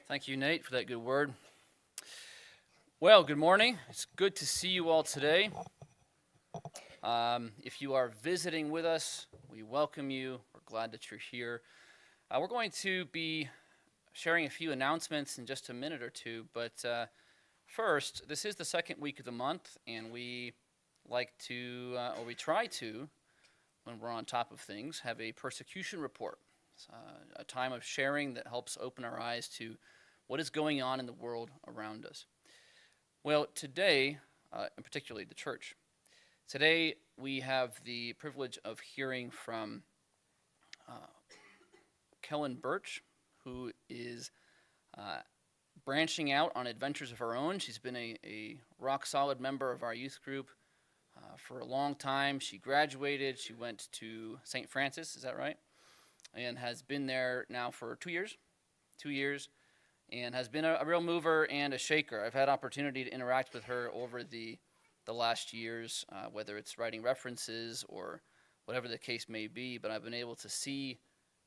Thank you, Nate, for that good word. Well, good morning. It's good to see you all today. If you are visiting with us, we welcome you. We're glad that you're here. We're going to be sharing a few announcements in just a minute or two, but first, this is the second week of the month, and we like to, or we try to, when we're on top of things, have a persecution report. It's a time of sharing that helps open our eyes to what is going on in the world around us. Well, today, and particularly the church, today we have the privilege of hearing from Kellyn Bertsch, who is branching out on adventures of her own. She's been a rock-solid member of our youth group for a long time. She graduated. She went to St. Francis, is that right? And has been there now for 2 years, and has been a real mover and a shaker. I've had opportunity to interact with her over the last years, whether it's writing references or whatever the case may be, but I've been able to see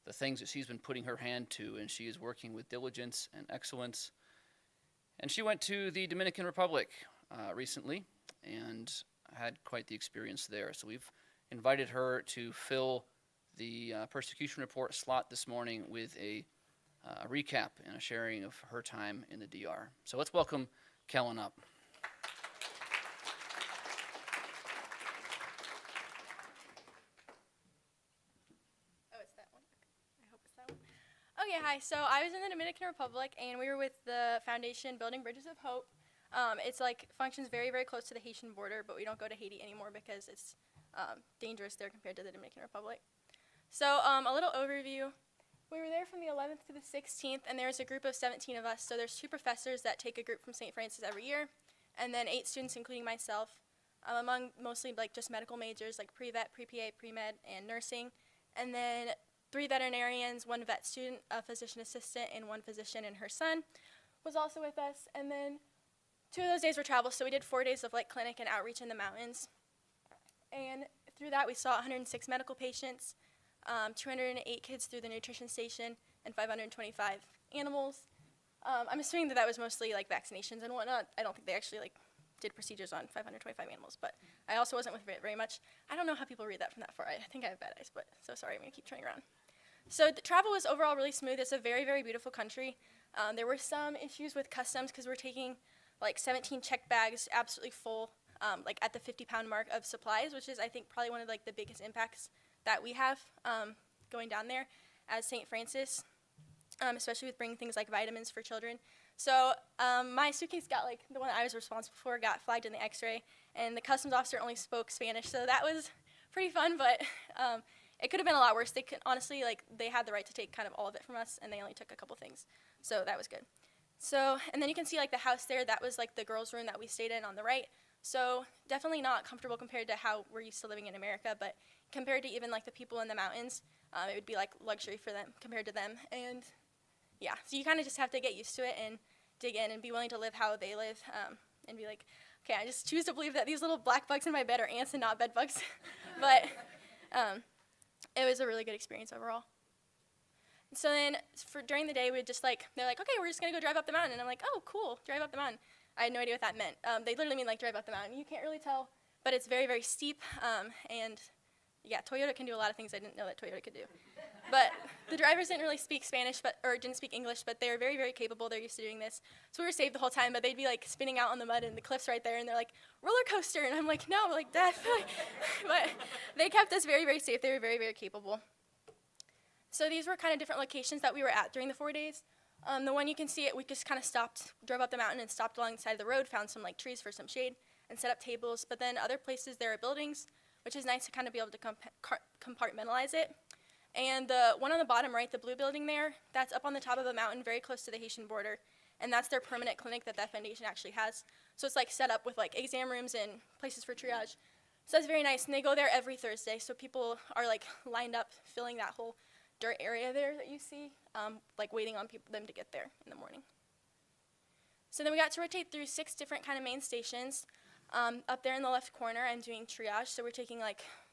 the things that she's been putting her hand to, and she is working with diligence and excellence. And she went to the Dominican Republic recently and had quite the experience there. So we've invited her to fill the persecution report slot this morning with a recap and a sharing of her time in the DR. So let's welcome Kellyn up. Oh, it's that one. I hope it's that one. Okay, hi. So I was in the Dominican Republic, and we were with the foundation Building Bridges of Hope. It's functions very, very close to the Haitian border, but we don't go to Haiti anymore because it's dangerous there compared to the Dominican Republic. So a little overview. We were there from the 11th to the 16th, and there's a group of 17 of us. So there's 2 professors that take a group from St. Francis every year, and then 8 students, including myself, among mostly just medical majors like pre-vet, pre-PA, pre-med, and nursing. And then 3 veterinarians, 1 vet student, a physician assistant, and 1 physician and her son was also with us. And then 2 of those days were travel, so we did 4 days of clinic and outreach in the mountains. And through that, we saw 106 medical patients, 208 kids through the nutrition station, and 525 animals. I'm assuming that was mostly vaccinations and whatnot. I don't think they actually did procedures on 525 animals, but I also wasn't with it very much. I don't know how people read that from that far. I think I have bad eyes, but so sorry, I'm gonna keep turning around. So the travel was overall really smooth. It's a very, very beautiful country. There were some issues with customs because we're taking 17 check bags absolutely full, at the 50-pound mark of supplies, which is I think probably one of the biggest impacts that we have going down there as St. Francis, especially with bringing things like vitamins for children. So my suitcase got, the one I was responsible for, got flagged in the x-ray, and the customs officer only spoke Spanish, so that was pretty fun, but it could have been a lot worse. They could, honestly, they had the right to take kind of all of it from us, and they only took a couple things, so that was good. So, and then you can see the house there, that was the girls' room that we stayed in on the right. So definitely not comfortable compared to how we're used to living in America, but compared to even the people in the mountains, it would be luxury for them compared to them. And yeah, so you kind of just have to get used to it and dig in and be willing to live how they live, and be okay, I just choose to believe that these little black bugs in my bed are ants and not bed bugs. But it was a really good experience overall. So then during the day, we'd just they're okay, we're just gonna go drive up the mountain. And I'm oh, cool, drive up the mountain. I had no idea what that meant. They literally mean drive up the mountain. You can't really tell, but it's very, very steep. And yeah, Toyota can do a lot of things I didn't know that Toyota could do. But the drivers didn't really speak Spanish, or didn't speak English, but they were very, very capable. They're used to doing this. So we were safe the whole time, but they'd be spinning out on the mud and the cliffs right there, and they're roller coaster. And I'm no, Dad. But they kept us very, very safe. They were very, very capable. So these were kind of different locations that we were at during the 4 days. The one you can see, we just kind of stopped, drove up the mountain and stopped along the side of the road, found some trees for some shade, and set up tables. But then other places there are buildings, which is nice to kind of be able to compartmentalize it. And the one on the bottom right, the blue building there, that's up on the top of a mountain very close to the Haitian border. And that's their permanent clinic that foundation actually has. So it's set up with exam rooms and places for triage. So that's very nice. And they go there every Thursday. So people are lined up filling that whole dirt area there that you see, waiting on them to get there in the morning. So then we got to rotate through 6 different kind of main stations. Up there in the left corner, I'm doing triage. So we're taking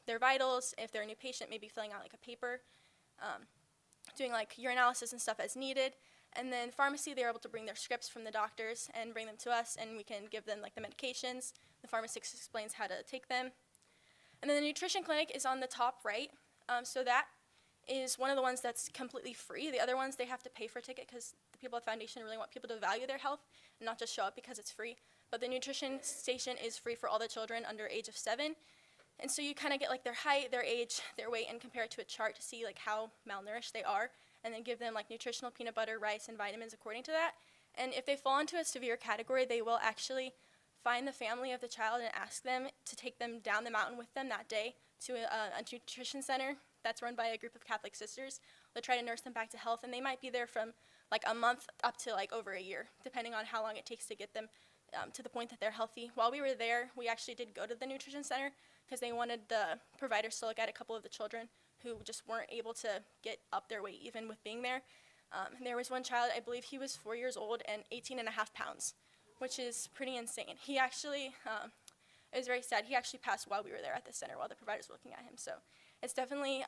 their vitals, if they're a new patient, maybe filling out a paper, doing urinalysis and stuff as needed. And then pharmacy, they're able to bring their scripts from the doctors and bring them to us, and we can give them like the medications. The pharmacist explains how to take them. And then the nutrition clinic is on the top right. So that is one of the ones that's completely free. The other ones, they have to pay for a ticket because the people at the foundation really want people to value their health and not just show up because it's free. But the nutrition station is free for all the children under age of 7. And so you kind of get like their height, their age, their weight, and compare it to a chart to see like how malnourished they are, and then give them like nutritional peanut butter, rice, and vitamins according to that. And if they fall into a severe category, they will actually find the family of the child and ask them to take them down the mountain with them that day to a nutrition center that's run by a group of Catholic sisters. They'll try to nurse them back to health, and they might be there from like a month up to like over a year, depending on how long it takes to get them to the point that they're healthy. While we were there, we actually did go to the nutrition center because they wanted the providers to look at a couple of the children who just weren't able to get up their weight even with being there. There was one child, I believe he was 4 years old and 18 and a half pounds, which is pretty insane. He actually, it was very sad, he actually passed while we were there at the center while the providers were looking at him. So it's definitely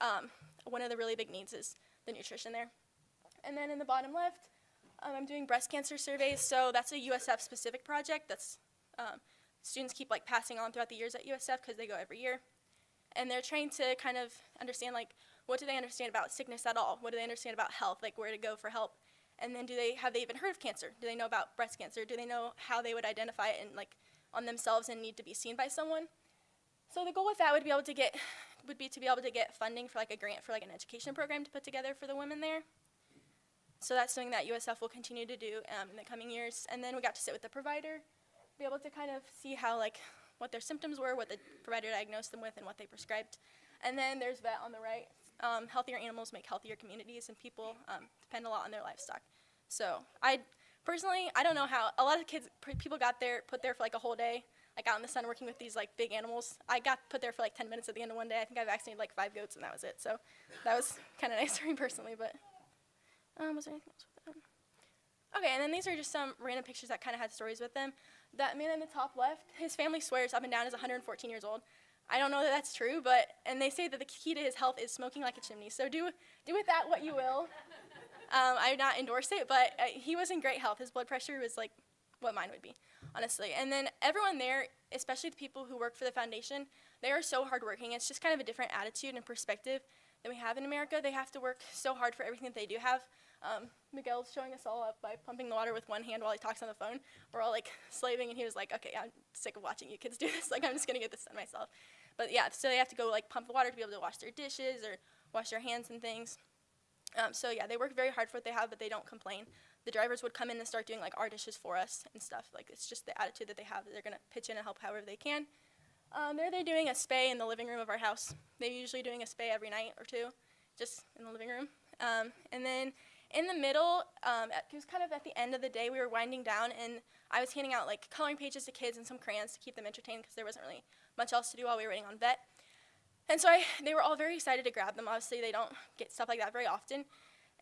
one of the really big needs is the nutrition there. And then in the bottom left, I'm doing breast cancer surveys. So that's a USF specific project that's students keep like passing on throughout the years at USF because they go every year. And they're trying to kind of understand like what do they understand about sickness at all? What do they understand about health? Like where to go for help? And then have they even heard of cancer? Do they know about breast cancer? Do they know how they would identify it and like on themselves and need to be seen by someone? So the goal with that would be to be able to get funding for like a grant for like an education program to put together for the women there. So that's something that USF will continue to do in the coming years. And then we got to sit with the provider, be able to kind of see how like what their symptoms were, what the provider diagnosed them with, and what they prescribed. And then there's vet on the right. Healthier animals make healthier communities, and people depend a lot on their livestock. So I don't know how a lot of people got there, put there for like a whole day, like out in the sun working with these like big animals. I got put there for like 10 minutes at the end of one day. I think I vaccinated like 5 goats, and that was it. So that was kind of nice for me personally, but was there anything else with that? Okay, and then these are just some random pictures that kind of had stories with them. That man in the top left, his family swears up and down is 114 years old. I don't know that that's true, and they say that the key to his health is smoking like a chimney. So do with that what you will. I would not endorse it, but he was in great health. His blood pressure was like what mine would be, honestly. And then everyone there, especially the people who work for the foundation, they are so hardworking. It's just kind of a different attitude and perspective than we have in America. They have to work so hard for everything that they do have. Miguel's showing us all up by pumping the water with one hand while he talks on the phone. We're all like slaving, and he was like, okay, I'm sick of watching you kids do this. Like, I'm just gonna get this done myself. But yeah, so they have to go like pump the water to be able to wash their dishes or wash their hands and things. So yeah, they work very hard for what they have, but they don't complain. The drivers would come in and start doing like our dishes for us and stuff. Like, it's just the attitude that they have that they're gonna pitch in and help however they can. They're doing a spay in the living room of our house. They're usually doing a spay every night or two, just in the living room. And then in the middle, it was kind of at the end of the day, we were winding down, and I was handing out like coloring pages to kids and some crayons to keep them entertained because there wasn't really much else to do while we were waiting on vet. And so they were all very excited to grab them. Obviously, they don't get stuff like that very often.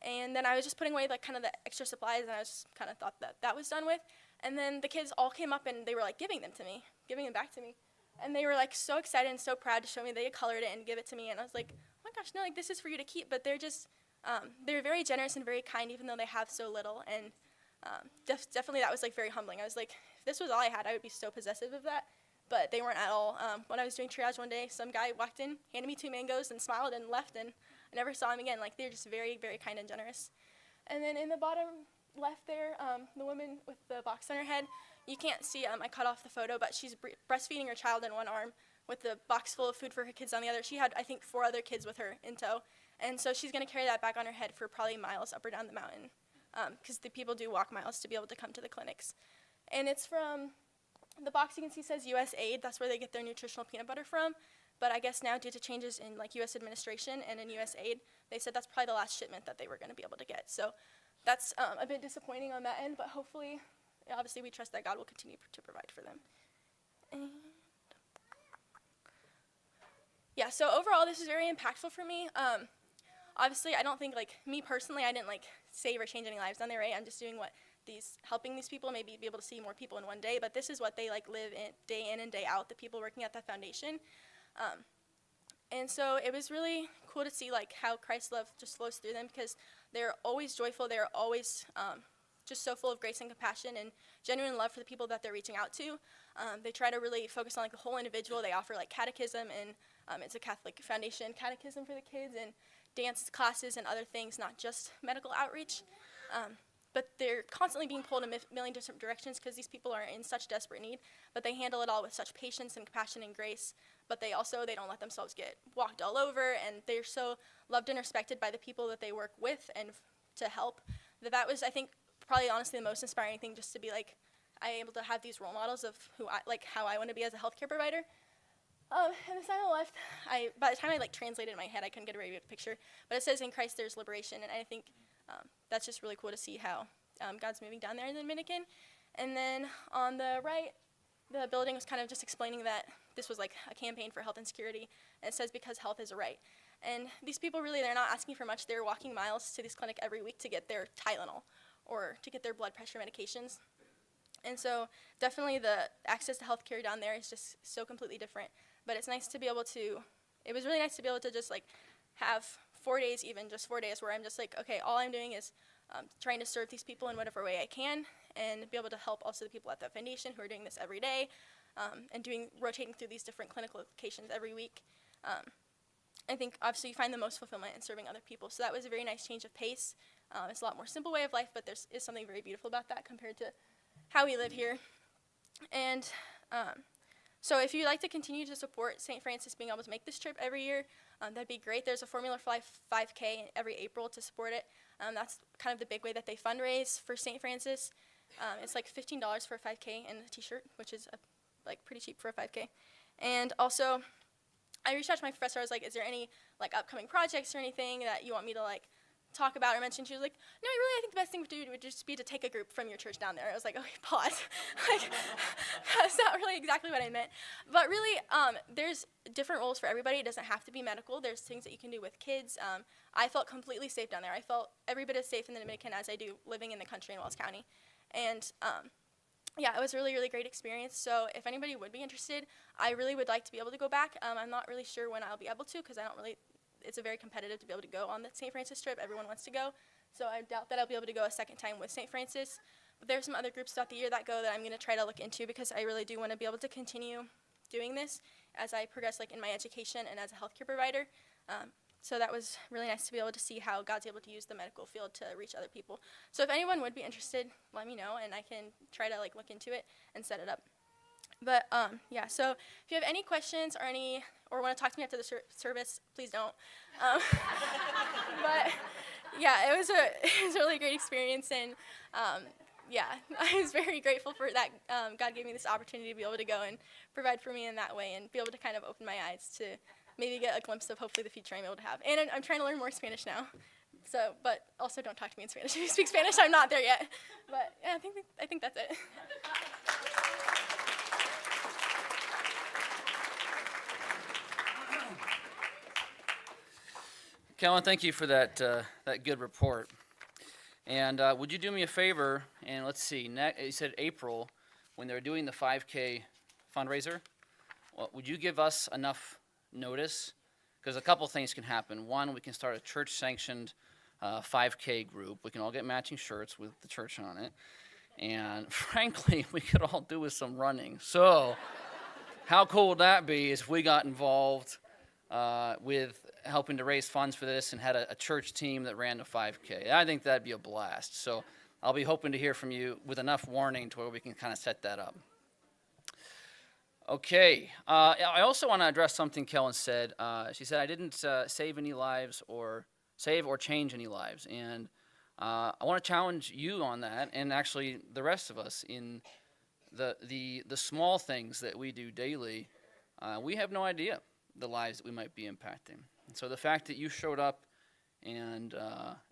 And then I was just putting away like kind of the extra supplies, and I just kind of thought that was done with. And then the kids all came up, and they were like giving them back to me. And they were like so excited and so proud to show me they had colored it and give it to me. And I was like, oh my gosh, no, like this is for you to keep. But they're just, they're very generous and very kind, even though they have so little. And definitely that was like very humbling. I was like, if this was all I had, I would be so possessive of that. But they weren't at all. When I was doing triage one day, some guy walked in, handed me 2 mangoes, and smiled and left, and I never saw him again. Like, they're just very, very kind and generous. And then in the bottom left there, the woman with the box on her head, you can't see, I cut off the photo, but she's breastfeeding her child in one arm with the box full of food for her kids on the other. She had, I think, 4 other kids with her in tow. And so she's going to carry that back on her head for probably miles up or down the mountain, because the people do walk miles to be able to come to the clinics. And it's from, the box you can see says USAID. That's where they get their nutritional peanut butter from. But I guess now, due to changes in like U.S. administration and in USAID, they said that's probably the last shipment that they were going to be able to get. So that's a bit disappointing on that end, but hopefully, obviously, we trust that God will continue to provide for them. And yeah, so overall, this is very impactful for me. Obviously, I don't think, like, me personally, I didn't, like, save or change any lives down there, right? I'm just doing helping these people, maybe be able to see more people in one day, but this is what they, like, live in and day out, the people working at that foundation. And so it was really cool to see, like, how Christ's love just flows through them, because They're always joyful. They're always just so full of grace and compassion and genuine love for the people that they're reaching out to. They try to really focus on like the whole individual. They offer like catechism, and it's a Catholic foundation catechism for the kids, and dance classes and other things, not just medical outreach. But they're constantly being pulled in a million different directions because these people are in such desperate need, but they handle it all with such patience and compassion and grace. But they don't let themselves get walked all over, and they're so loved and respected by the people that they work with and to help. That was, I think, probably honestly the most inspiring thing, just to be like, I am able to have these role models of how I want to be as a healthcare provider. And the sign on the left, by the time I translated in my head, I couldn't get a very good picture, but it says, "In Christ there's liberation," and I think that's just really cool to see how God's moving down there in the Dominican. And then on the right, the building was kind of just explaining that this was like a campaign for health and security, and it says, "Because health is a right." And these people really, they're not asking for much. They're walking miles to this clinic every week to get their Tylenol or to get their blood pressure medications. And so definitely the access to healthcare down there is just so completely different. But it's nice to be able to, it was really nice to be able to just have 4 days, even just 4 days, where I'm just okay, all I'm doing is trying to serve these people in whatever way I can, and be able to help also the people at the foundation who are doing this every day, and rotating through these different clinical locations every week. I think obviously you find the most fulfillment in serving other people. So that was a very nice change of pace. It's a lot more simple way of life, but there is something very beautiful about that compared to how we live here. And so if you'd like to continue to support St. Francis being able to make this trip every year, that'd be great. There's a Formula for Life 5K every April to support it. That's kind of the big way that they fundraise for St. Francis. It's like $15 for a 5K and a t-shirt, which is pretty cheap for a 5K. And also, I reached out to my professor. I was like, "Is there any upcoming projects or anything that you want me to talk about or mention?" She was like, "No, really, I think the best thing to do would just be to take a group from your church down there." I was like, "Okay, pause." That's not really exactly what I meant. But really, there's different roles for everybody. It doesn't have to be medical. There's things that you can do with kids. I felt completely safe down there. I felt every bit as safe in the Dominican as I do living in the country in Wells County. And yeah, it was a really, really great experience. So if anybody would be interested, I really would like to be able to go back. I'm not really sure when I'll be able to, because it's a very competitive to be able to go on the St. Francis trip. Everyone wants to go. So I doubt that I'll be able to go a second time with St. Francis. But there's some other groups throughout the year that go that I'm going to try to look into, because I really do want to be able to continue doing this as I progress in my education and as a healthcare provider. So that was really nice to be able to see how God's able to use the medical field to reach other people. So if anyone would be interested, let me know, and I can try to look into it and set it up. But yeah, so if you have any questions or want to talk to me after the service, please don't. But yeah, it was a really great experience, and yeah, I was very grateful for that. God gave me this opportunity to be able to go and provide for me in that way, and be able to kind of open my eyes to maybe get a glimpse of hopefully the future I'm able to have. And I'm trying to learn more Spanish now. So, but also don't talk to me in Spanish. If you speak Spanish, I'm not there yet. But yeah, I think that's it. Kellyn, thank you for that good report. And would you do me a favor, and let's see, you said April, when they're doing the 5K fundraiser, would you give us enough notice? Because a couple things can happen. One, we can start a church-sanctioned 5K group. We can all get matching shirts with the church on it. And frankly, we could all do with some running. So how cool would that be if we got involved with helping to raise funds for this and had a church team that ran the 5K? I think that'd be a blast. So I'll be hoping to hear from you with enough warning to where we can kind of set that up. Okay. I also want to address something Kellyn said. She said, "I didn't save any lives or change any lives." And I want to challenge you on that, and actually the rest of us, in the small things that we do daily. We have no idea the lives that we might be impacting. And so the fact that you showed up and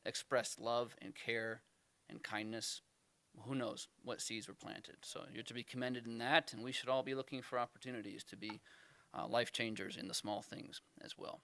expressed love and care and kindness, who knows what seeds were planted. So you're to be commended in that, and we should all be looking for opportunities to be life changers in the small things as well.